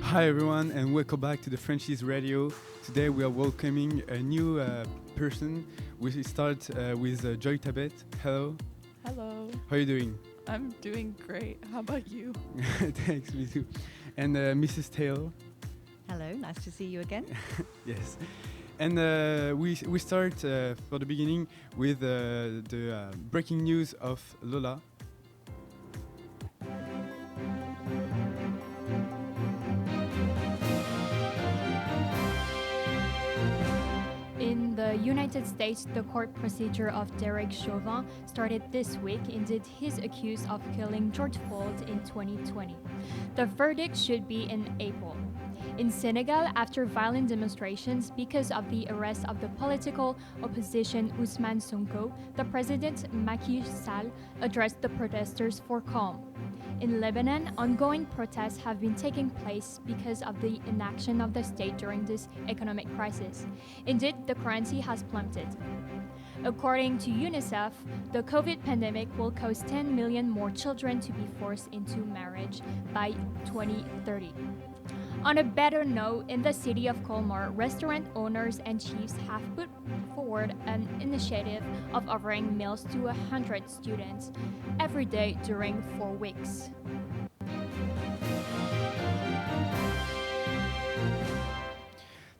Hi everyone, and welcome back to the Franchise Radio. Today we are welcoming a new person. We start with Joy Tabet. Hello, Hello, how are you doing? I'm doing great. How about you? Thanks, me too. And Mrs. Taylor. Hello, nice to see you again. Yes. And we start for the beginning with the breaking news of Lola. In the United States, the court procedure of Derek Chauvin started this week. Indeed, he's accused of killing George Floyd in 2020. The verdict should be in April. In Senegal, after violent demonstrations because of the arrest of the political opposition Ousmane Sonko, the president Macky Sall addressed the protesters for calm. In Lebanon, ongoing protests have been taking place because of the inaction of the state during this economic crisis. Indeed, the currency has plummeted. According to UNICEF, the COVID pandemic will cause 10 million more children to be forced into marriage by 2030. On a better note, in the city of Colmar, restaurant owners and chiefs have put forward an initiative of offering meals to 100 students every day during 4 weeks.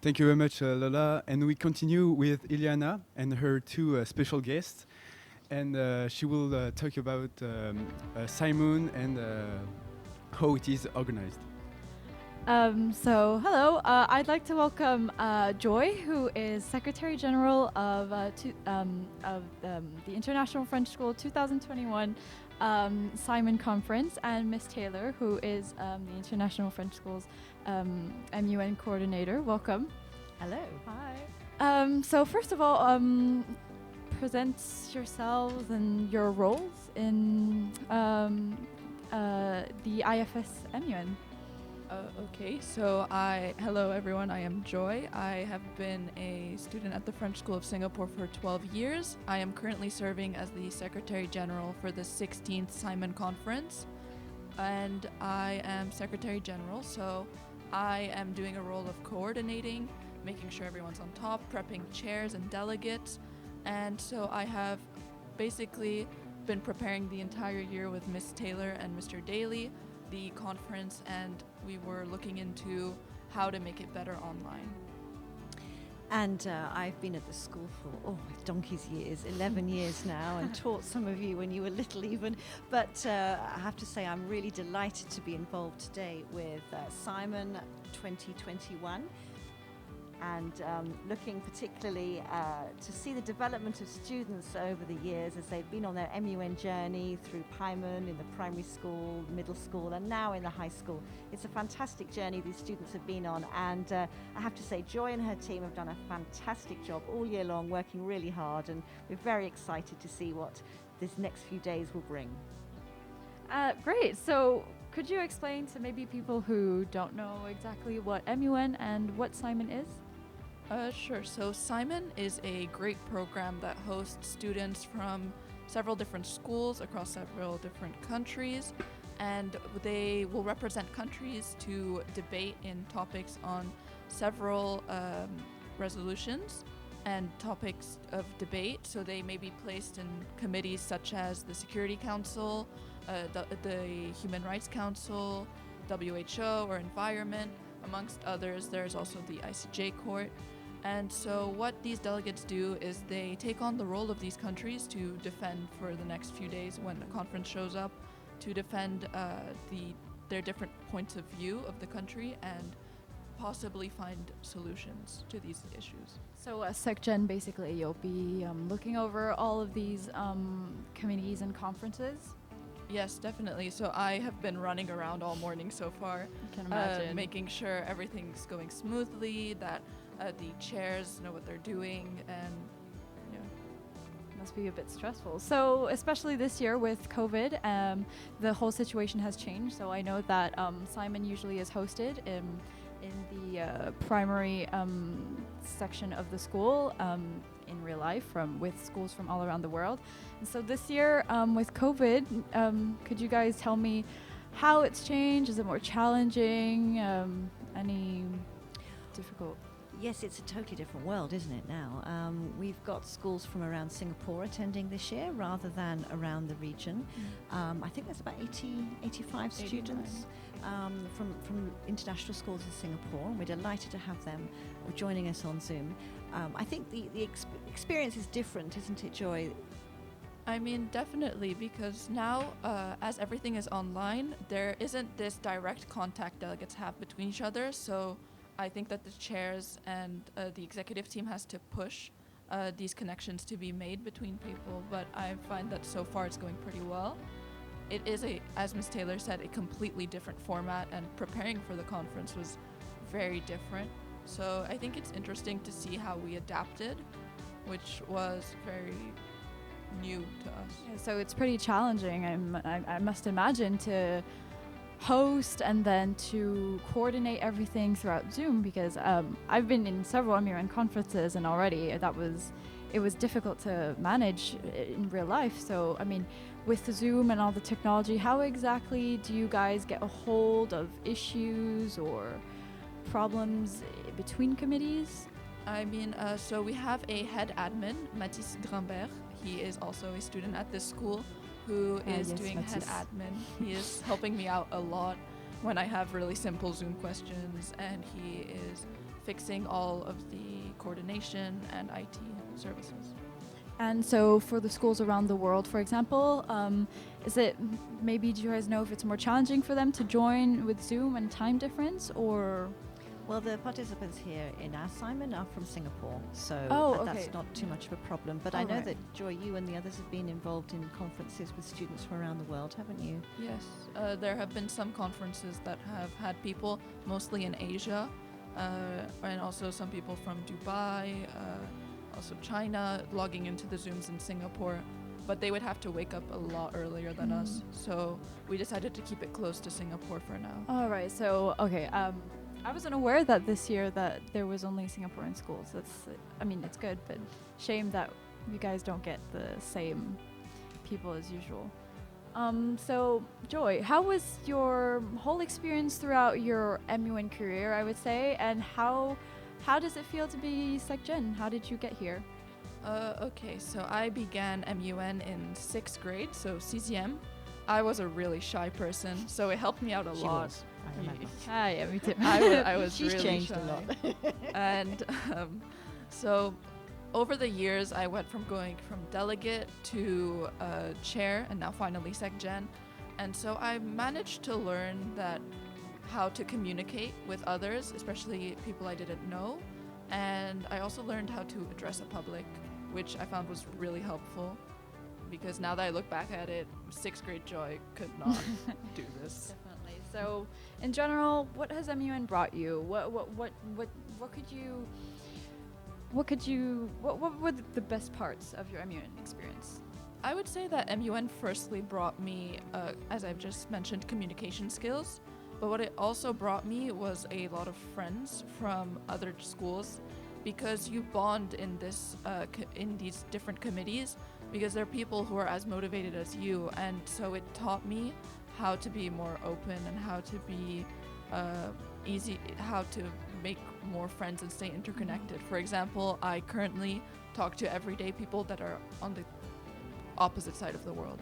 Thank you very much, Lola. And we continue with Iliana and her two special guests. And she will talk about Simon and how it is organized. Hello. I'd like to welcome Joy, who is Secretary General of the International French School 2021 Simon Conference, and Miss Taylor, who is the International French School's MUN Coordinator. Welcome. Hello. Hi. So first of all, present yourselves and your roles in the IFS MUN. Okay, hello everyone, I am Joy. I have been a student at the French School of Singapore for 12 years. I am currently serving as the Secretary General for the 16th Simon Conference, and I am Secretary General, so I am doing a role of coordinating, making sure everyone's on top, prepping chairs and delegates, and so I have basically been preparing the entire year with Miss Taylor and Mr. Daly, the conference, and we were looking into how to make it better online. And I've been at the school for donkey's years, 11 years now, and taught some of you when you were little even. But I have to say I'm really delighted to be involved today with Simon 2021. And looking particularly to see the development of students over the years as they've been on their MUN journey through Paimon in the primary school, middle school, and now in the high school. It's a fantastic journey these students have been on, and I have to say Joy and her team have done a fantastic job all year long, working really hard, and we're very excited to see what this next few days will bring. Great. So could you explain to maybe people who don't know exactly what MUN and what Simon is? Sure. So Simon is a great program that hosts students from several different schools across several different countries, and they will represent countries to debate in topics on several resolutions and topics of debate. So they may be placed in committees such as the Security Council, the Human Rights Council, WHO, or Environment, amongst others. There's also the ICJ Court. And so what these delegates do is they take on the role of these countries to defend for the next few days when the conference shows up, to defend their different points of view of the country and possibly find solutions to these issues. So SecGen, basically, you'll be looking over all of these committees and conferences? Yes, definitely. So I have been running around all morning so far, I can imagine. making sure everything's going smoothly, that the chairs know what they're doing, and Must be a bit stressful. So especially this year with COVID, the whole situation has changed. So I know that Simon usually is hosted in the primary section of the school in real life with schools from all around the world. And so this year with COVID, could you guys tell me how it's changed? Is it more challenging? any difficult? Yes, it's a totally different world, isn't it, now? We've got schools from around Singapore attending this year rather than around the region. I think there's about 85 students from international schools in Singapore, and we're delighted to have them joining us on Zoom. I think the experience is different, isn't it, Joy? I mean, definitely, because now, as everything is online, there isn't this direct contact delegates have between each other. So I think that the chairs and the executive team has to push these connections to be made between people. But I find that so far it's going pretty well. It is, as Ms. Taylor said, a completely different format, and preparing for the conference was very different. So I think it's interesting to see how we adapted, which was very new to us. Yeah, so it's pretty challenging, I must imagine, to host and then to coordinate everything throughout Zoom, because I've been in several MUN conferences, and already it was difficult to manage in real life. So I mean, with the Zoom and all the technology, how exactly do you guys get a hold of issues or problems between committees? I mean, so we have a head admin, Mathis Grambert. He is also a student at this school who is doing head admin. He is helping me out a lot when I have really simple Zoom questions, and he is fixing all of the coordination and IT services. And so for the schools around the world, for example, is it, maybe do you guys know if it's more challenging for them to join with Zoom and time difference, or? Well, the participants here in our Simon are from Singapore, so that's not too much of a problem. But I know that, Joy, you and the others have been involved in conferences with students from around the world, haven't you? Yes, there have been some conferences that have had people mostly in Asia, and also some people from Dubai, also China, logging into the Zooms in Singapore. But they would have to wake up a lot earlier than us, so we decided to keep it close to Singapore for now. All right, so, I wasn't aware that this year that there was only Singaporean schools. I mean, it's good, but shame that you guys don't get the same people as usual. So, Joy, how was your whole experience throughout your MUN career, I would say, and how does it feel to be SecGen? How did you get here? Okay, so I began MUN in 6th grade, so CZM. I was a really shy person, so it helped me out a lot. I remember. Yeah, me too. I was She's really changed shy. a lot. And so over the years, I went from going from delegate to chair, and now finally SecGen. And so I managed to learn that how to communicate with others, especially people I didn't know. And I also learned how to address a public, which I found was really helpful, because now that I look back at it, 6th grade Joy could not do this. Definitely. So, in general, what has MUN brought you? What were the best parts of your MUN experience? I would say that MUN firstly brought me, as I've just mentioned, communication skills. But what it also brought me was a lot of friends from other schools, because you bond in this in these different committees, because there are people who are as motivated as you, and so it taught me how to be more open and how to be how to make more friends and stay interconnected. For example, I currently talk to everyday people that are on the opposite side of the world.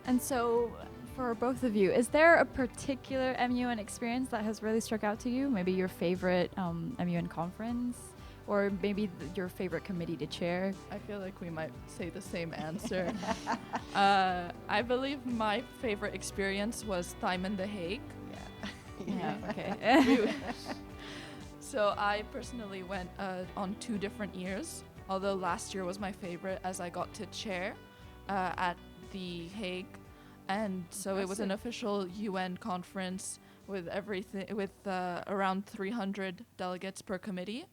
And so, for both of you, is there a particular MUN experience that has really struck out to you? Maybe your favorite MUN conference, or maybe your favorite committee to chair? I feel like we might say the same answer. I believe my favorite experience was Thymen The Hague. Yeah, okay. So I personally went on 2 different years, although last year was my favorite as I got to chair at The Hague. And so it was an official UN conference with around 300 delegates per committee.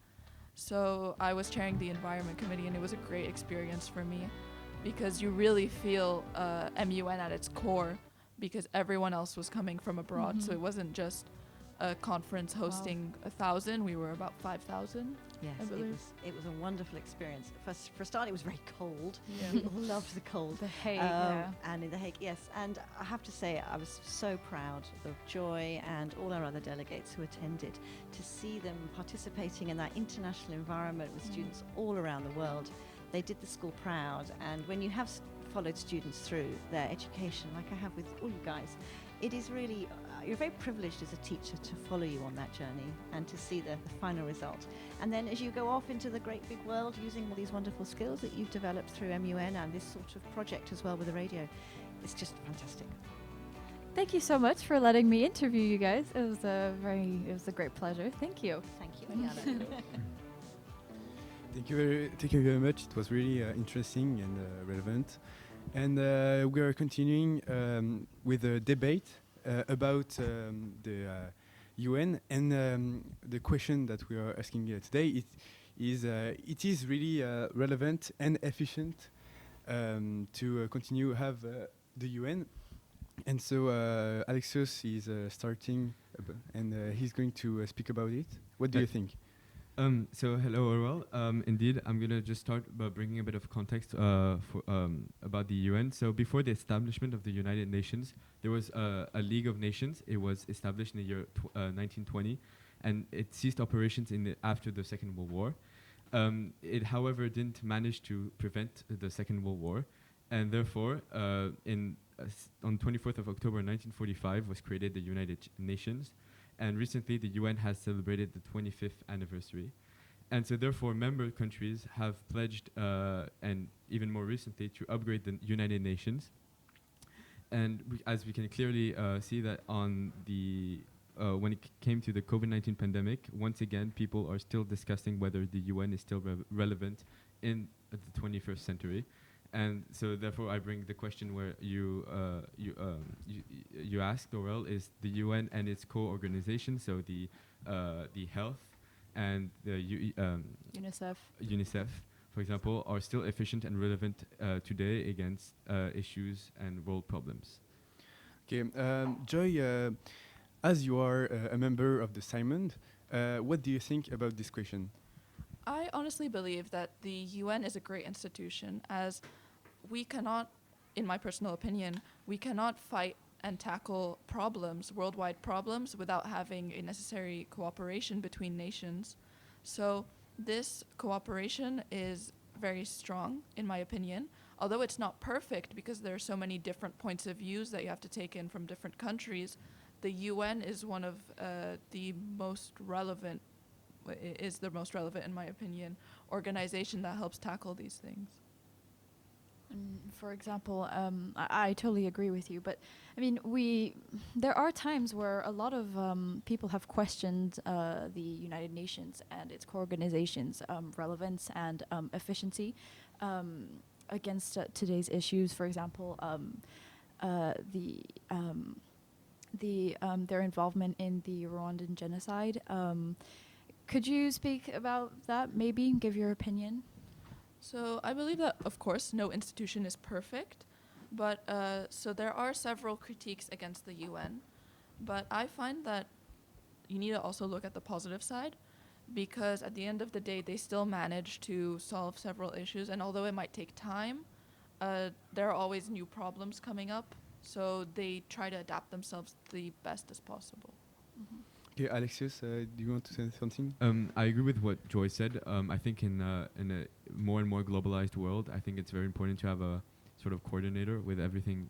So I was chairing the environment committee, and it was a great experience for me, because you really feel MUN at its core, because everyone else was coming from abroad. So it wasn't just a conference hosting 1,000. We were about 5,000. Yes, I believe. it was a wonderful experience. For a start, it was very cold. Yeah. We all loved the cold. The Hague, yeah. And in The Hague, yes. And I have to say, I was so proud of Joy and all our other delegates who attended to see them participating in that international environment with students all around the world. They did the school proud. And when you have followed students through their education, like I have with all you guys, it is really, you're very privileged as a teacher to follow you on that journey and to see the final result. And then as you go off into the great big world using all these wonderful skills that you've developed through MUN and this sort of project as well with the radio, it's just fantastic. Thank you so much for letting me interview you guys. It was a great pleasure. Thank you. Thank you, Eliana. Thank you very much. It was really interesting and relevant. And we are continuing with a debate about the UN. And the question that we are asking today it is really relevant and efficient to continue have the UN. And so Alexios is starting and he's going to speak about it. What do you think? So hello, Orwell. Indeed, I'm going to just start by bringing a bit of context about the UN. So before the establishment of the United Nations, there was a League of Nations. It was established in the year 1920, and it ceased operations after the Second World War. It, however, didn't manage to prevent the Second World War, and therefore, on 24th of October 1945 was created the United Nations. And recently, the UN has celebrated the 25th anniversary. And so therefore, member countries have pledged, and even more recently, to upgrade the United Nations. And as we can clearly see that on the, when it came to the COVID-19 pandemic, once again, people are still discussing whether the UN is still relevant in the 21st century. And so therefore, I bring the question where you asked, Dorel, is the UN and its co-organization, so the health and the UNICEF, for example, are still efficient and relevant today against issues and world problems. Okay, Joy, as you are a member of the Simon, what do you think about this question? I honestly believe that the UN is a great institution, as we cannot, in my personal opinion, we cannot fight and tackle problems, worldwide problems, without having a necessary cooperation between nations. So this cooperation is very strong, in my opinion, although it's not perfect because there are so many different points of views that you have to take in from different countries. The UN is one of the most relevant, in my opinion, organization that helps tackle these things. For example, I totally agree with you, but I mean, there are times where a lot of people have questioned the United Nations and its co-organizations' relevance and efficiency against today's issues. For example, their involvement in the Rwandan genocide. Could you speak about that, maybe, give your opinion? So I believe that, of course, no institution is perfect, but so there are several critiques against the UN, but I find that you need to also look at the positive side, because at the end of the day, they still manage to solve several issues, and although it might take time, there are always new problems coming up, so they try to adapt themselves the best as possible. Mm-hmm. Okay, Alexios, do you want to say something? I agree with what Joy said. I think in a more and more globalized world, I think it's very important to have a sort of coordinator with everything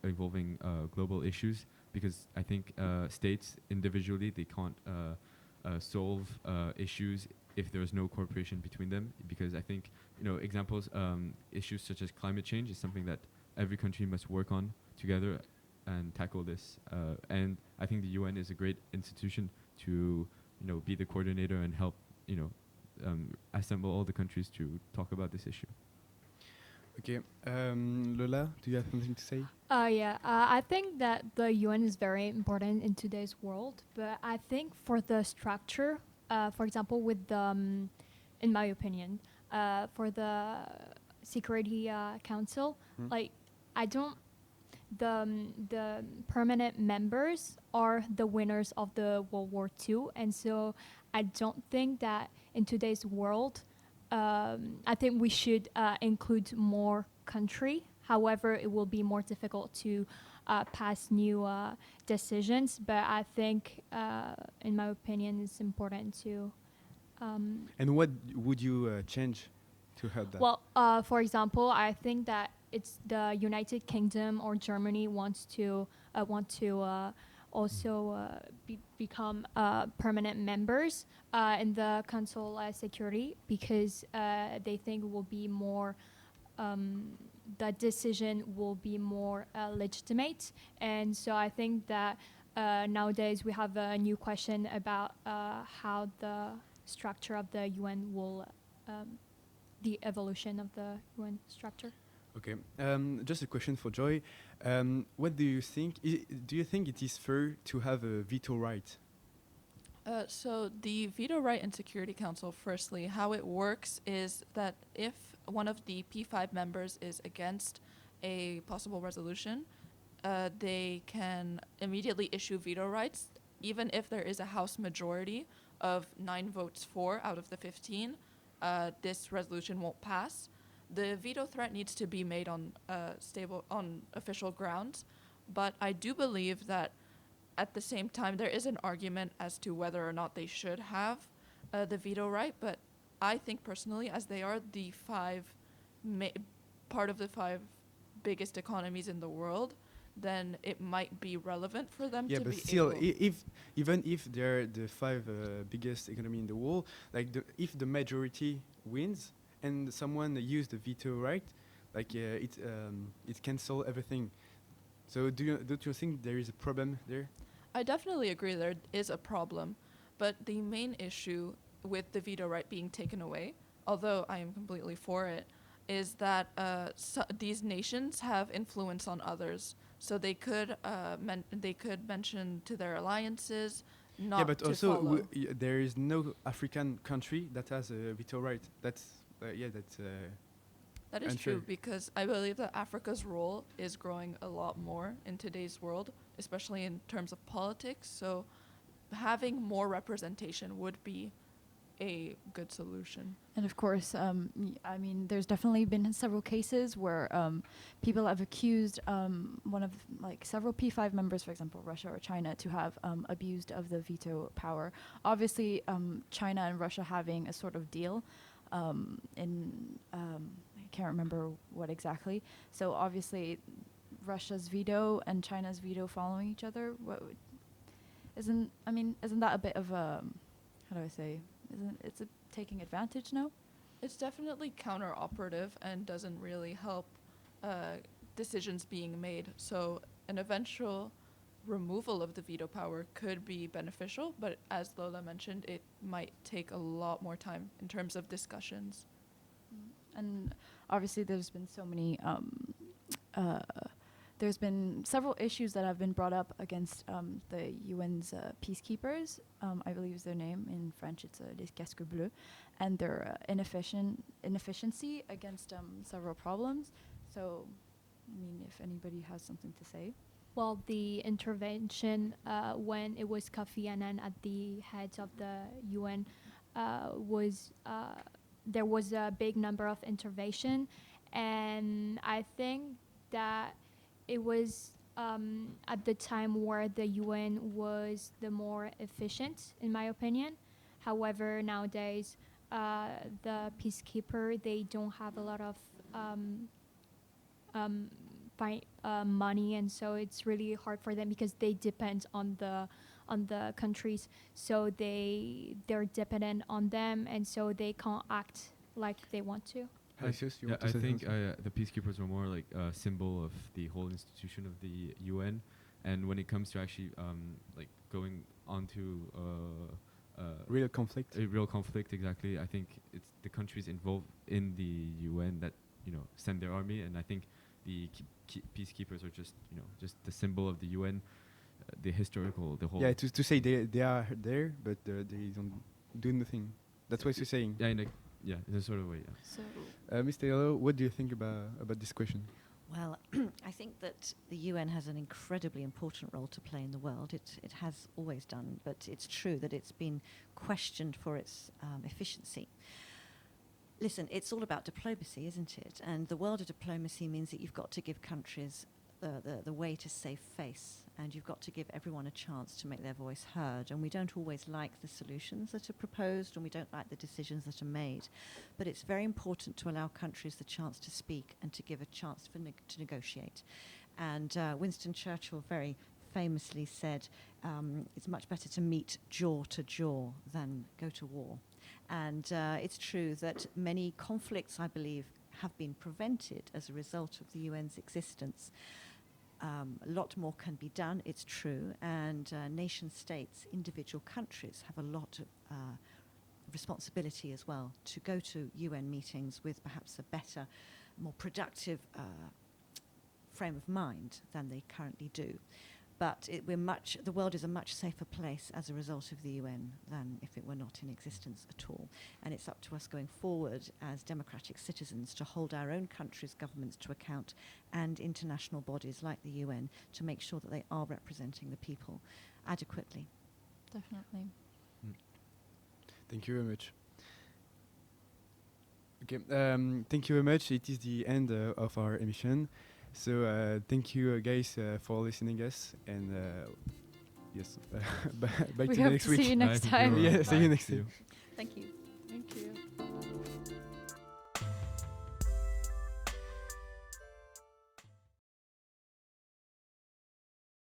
involving global issues, because I think states individually, they can't solve issues if there is no cooperation between them, because I think, examples, issues such as climate change is something that every country must work on together and tackle this. And I think the UN is a great institution to, be the coordinator and help, assemble all the countries to talk about this issue. Okay, Lola, do you have something to say? I think that the UN is very important in today's world, but I think for the structure, for example, with the, in my opinion, for the Security Council, the permanent members are the winners of the World War II, and so I don't think that in today's world, I think we should include more country. However, it will be more difficult to pass new decisions. But I think, in my opinion, it's important to. And what would you change to help that? Well, for example, I think that it's the United Kingdom or Germany want to also become permanent members in the Council Security, because they think it will be more the decision will be more legitimate. And so I think that nowadays we have a new question about how the structure of the UN will the evolution of the UN structure. Okay. Just a question for Joy. What do you think? Do you think it is fair to have a veto right? So the veto right in Security Council, firstly, how it works is that if one of the P5 members is against a possible resolution, they can immediately issue veto rights, even if there is a House majority of 9 votes for out of the 15. This resolution won't pass. The veto threat needs to be made on official grounds, but I do believe that at the same time there is an argument as to whether or not they should have the veto right. But I think personally, as they are the part of the 5 biggest economies in the world, then it might be relevant for them Yeah, to but be still, able. even if they're the 5 biggest economy in the world, like if the majority wins and someone use the veto right, like it cancel everything. So don't you think there is a problem there? I definitely agree there is a problem, but the main issue with the veto right being taken away, although I am completely for it, is that these nations have influence on others. So they could mention to their alliances not Yeah, but to also follow. there is no African country that has a veto right. That's That is unfair. true, because I believe that Africa's role is growing a lot more in today's world, especially in terms of politics. So having more representation would be a good solution. And of course, I mean, there's definitely been several cases where people have accused one of several P5 members, for example, Russia or China, to have abused of the veto power. Obviously, China and Russia having a sort of deal I can't remember what exactly. So obviously, Russia's veto and China's veto following each other. Isn't that a bit of a, how do I say? It's taking advantage now? It's definitely counter-operative and doesn't really help decisions being made. So an eventual removal of the veto power could be beneficial, but as Lola mentioned, it might take a lot more time in terms of discussions. And obviously, there's been so many. There's been several issues that have been brought up against the UN's peacekeepers. I believe is their name. In French, it's les casques bleus, and their inefficiency against several problems. So, I mean, if anybody has something to say. Well, the intervention when it was Kofi Annan at the head of the UN was there was a big number of intervention, and I think that it was at the time where the UN was the more efficient, in my opinion. However, nowadays the peacekeeper, they don't have a lot of money, and so it's really hard for them because they depend on the countries, so they're dependent on them, and so they can't act like they want to. Jesus, you Yeah, want to I say think something? the peacekeepers were more like a symbol of the whole institution of the UN, and when it comes to actually like going on to Real conflict. a real conflict, exactly, I think it's the countries involved in the UN that send their army, and I think the peacekeepers are just just the symbol of the UN, the whole. Yeah, to say they are there, but they don't do nothing. That's what you're saying. Yeah, in a sort of way. Yeah. So Mr. Yellow, what do you think about this question? Well, I think that the UN has an incredibly important role to play in the world. It has always done, but it's true that it's been questioned for its efficiency. Listen, it's all about diplomacy, isn't it? And the world of diplomacy means that you've got to give countries the way to save face, and you've got to give everyone a chance to make their voice heard. And we don't always like the solutions that are proposed, and we don't like the decisions that are made. But it's very important to allow countries the chance to speak and to give a chance to negotiate. And Winston Churchill very famously said, it's much better to meet jaw to jaw than go to war. And it's true that many conflicts, I believe, have been prevented as a result of the UN's existence. A lot more can be done, it's true, and nation states, individual countries have a lot of responsibility as well to go to UN meetings with perhaps a better, more productive frame of mind than they currently do. But the world is a much safer place as a result of the UN than if it were not in existence at all. And it's up to us going forward as democratic citizens to hold our own countries' governments to account, and international bodies like the UN to make sure that they are representing the people adequately. Definitely. Thank you very much. Okay, thank you very much. It is the end of our emission. So thank you guys for listening us, and yes, back We to the hope next to week. see you next Bye, thank time. you. Yeah, see you Bye. next See you. time. Thank you.